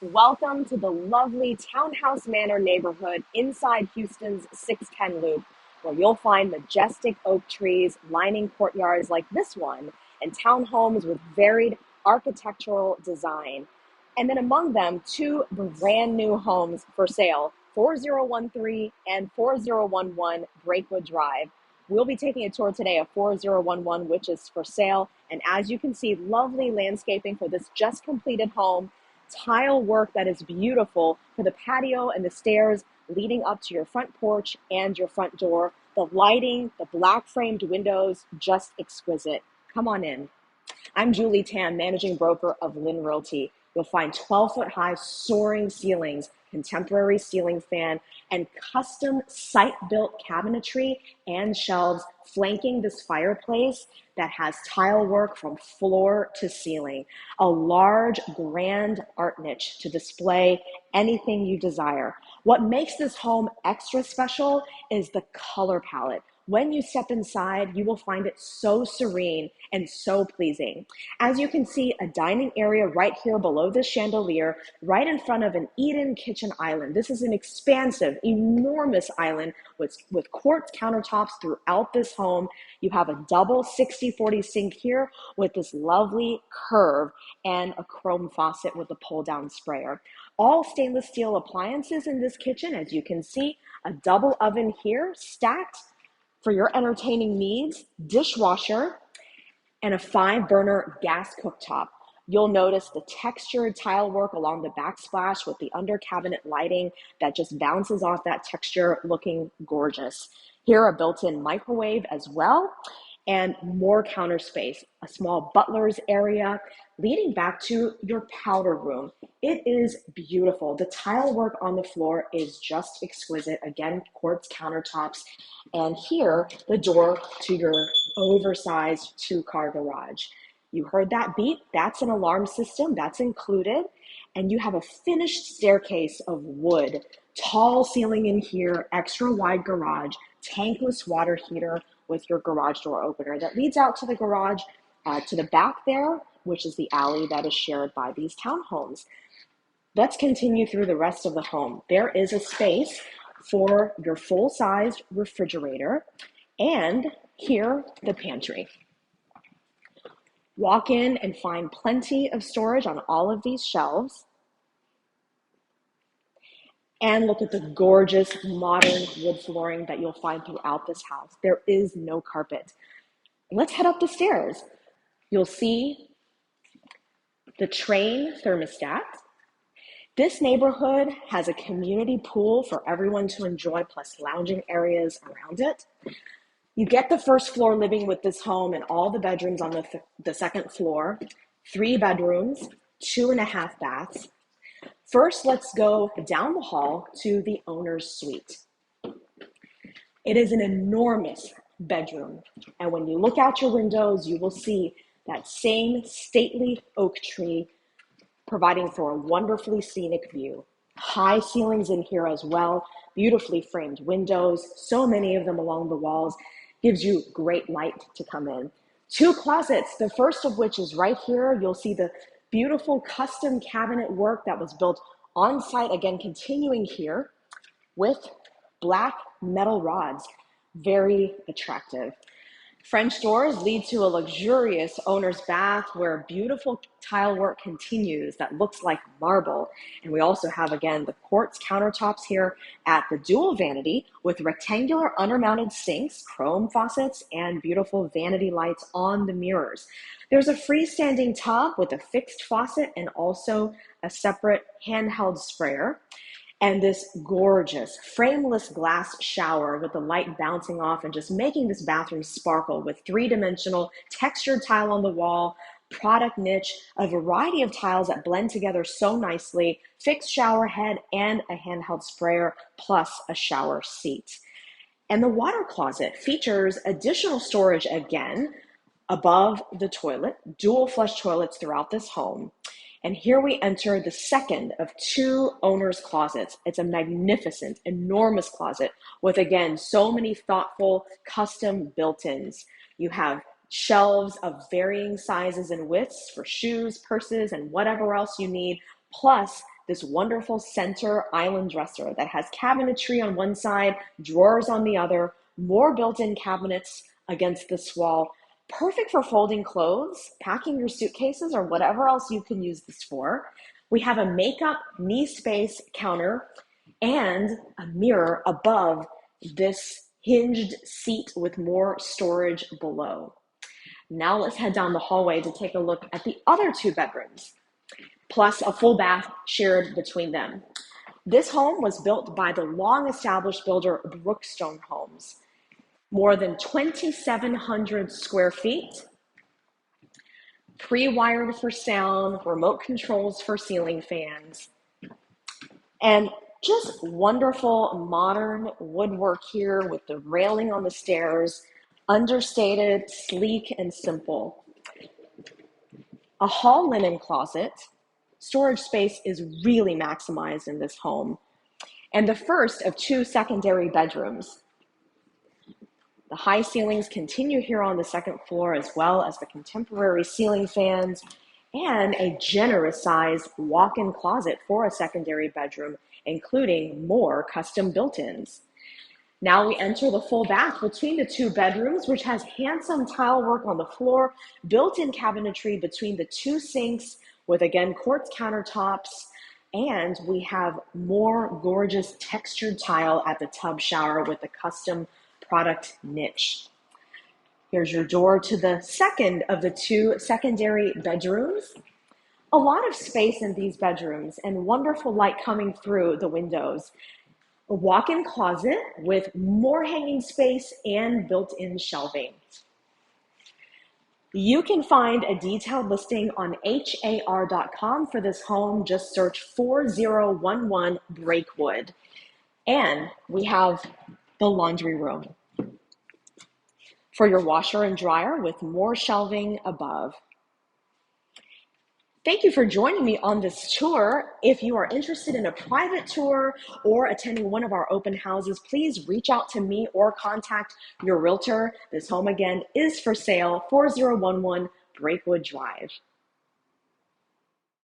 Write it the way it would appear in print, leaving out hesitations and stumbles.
Welcome to the lovely Townhouse Manor neighborhood inside Houston's 610 Loop, where you'll find majestic oak trees lining courtyards like this one and townhomes with varied architectural design. And then among them, two brand new homes for sale, 4013 and 4011 Breakwood Drive. We'll be taking a tour today of 4011, which is for sale. And as you can see, lovely landscaping for this just completed home. Tile work that is beautiful for the patio and the stairs leading up to your front porch and your front door. The lighting, the black framed windows, just exquisite. Come on in. I'm Julie Tam, managing broker of LYN Realty. You'll find 12-foot high soaring ceilings, contemporary ceiling fan, and custom site-built cabinetry and shelves flanking this fireplace that has tile work from floor to ceiling. A large, grand art niche to display anything you desire. What makes this home extra special is the color palette. When you step inside, you will find it so serene and so pleasing. As you can see, a dining area right here below this chandelier, right in front of an eat-in kitchen island. This is an expansive, enormous island with quartz countertops throughout this home. You have a double 60/40 sink here with this lovely curve and a chrome faucet with a pull-down sprayer. All stainless steel appliances in this kitchen, as you can see, a double oven here stacked for your entertaining needs, dishwasher, and a 5-burner gas cooktop. You'll notice the textured tile work along the backsplash with the under cabinet lighting that just bounces off that texture, looking gorgeous. Here, a built-in microwave as well, and more counter space, a small butler's area leading back to your powder room. It is beautiful. The tile work on the floor is just exquisite. Again, quartz countertops. And here, the door to your oversized 2-car garage. You heard that beep? That's an alarm system. That's included. And you have a finished staircase of wood, tall ceiling in here, extra wide garage, tankless water heater with your garage door opener that leads out to the garage to the back there, which is the alley that is shared by these townhomes. Let's continue through the rest of the home. There is a space for your full-sized refrigerator and here, the pantry. Walk in and find plenty of storage on all of these shelves. And look at the gorgeous modern wood flooring that you'll find throughout this house. There is no carpet. Let's head up the stairs. You'll see the Train thermostat. This neighborhood has a community pool for everyone to enjoy, plus lounging areas around it. You get the first floor living with this home and all the bedrooms on the second floor, 3 bedrooms, 2.5 baths. First, let's go down the hall to the owner's suite. It is an enormous bedroom, and when you look out your windows, you will see that same stately oak tree providing for a wonderfully scenic view. High ceilings in here as well, beautifully framed windows, so many of them along the walls, gives you great light to come in. 2 closets, the first of which is right here. You'll see the beautiful custom cabinet work that was built on site, again, continuing here with black metal rods. Very attractive. French doors lead to a luxurious owner's bath where beautiful tile work continues that looks like marble. And we also have, again, the quartz countertops here at the dual vanity with rectangular undermounted sinks, chrome faucets, and beautiful vanity lights on the mirrors. There's a freestanding tub with a fixed faucet and also a separate handheld sprayer. And this gorgeous frameless glass shower with the light bouncing off and just making this bathroom sparkle with 3-dimensional textured tile on the wall, product niche, a variety of tiles that blend together so nicely, fixed shower head and a handheld sprayer, plus a shower seat. And the water closet features additional storage again above the toilet, dual flush toilets throughout this home. And here we enter the second of 2 owner's closets. It's a magnificent, enormous closet with, again, so many thoughtful custom built-ins. You have shelves of varying sizes and widths for shoes, purses, and whatever else you need, plus this wonderful center island dresser that has cabinetry on one side, drawers on the other, more built-in cabinets against this wall. Perfect for folding clothes, packing your suitcases, or whatever else you can use this for. We have a makeup knee space counter and a mirror above this hinged seat with more storage below. Now let's head down the hallway to take a look at the other two bedrooms, plus a full bath shared between them. This home was built by the long-established builder Brookstone Homes. More than 2,700 square feet, pre-wired for sound, remote controls for ceiling fans, and just wonderful modern woodwork here with the railing on the stairs, understated, sleek, and simple. A hall linen closet. Storage space is really maximized in this home, and the first of two secondary bedrooms. The high ceilings continue here on the second floor, as well as the contemporary ceiling fans and a generous size walk-in closet for a secondary bedroom, including more custom built-ins. Now we enter the full bath between the two bedrooms, which has handsome tile work on the floor, built-in cabinetry between the two sinks with, again, quartz countertops, and we have more gorgeous textured tile at the tub shower with a custom product niche. Here's your door to the second of the two secondary bedrooms. A lot of space in these bedrooms and wonderful light coming through the windows. A walk-in closet with more hanging space and built-in shelving. You can find a detailed listing on har.com for this home. Just search 4011 Breakwood. And we have the laundry room for your washer and dryer with more shelving above. Thank you for joining me on this tour. If you are interested in a private tour or attending one of our open houses, please reach out to me or contact your realtor. This home again is for sale, 4011 Breakwood Drive.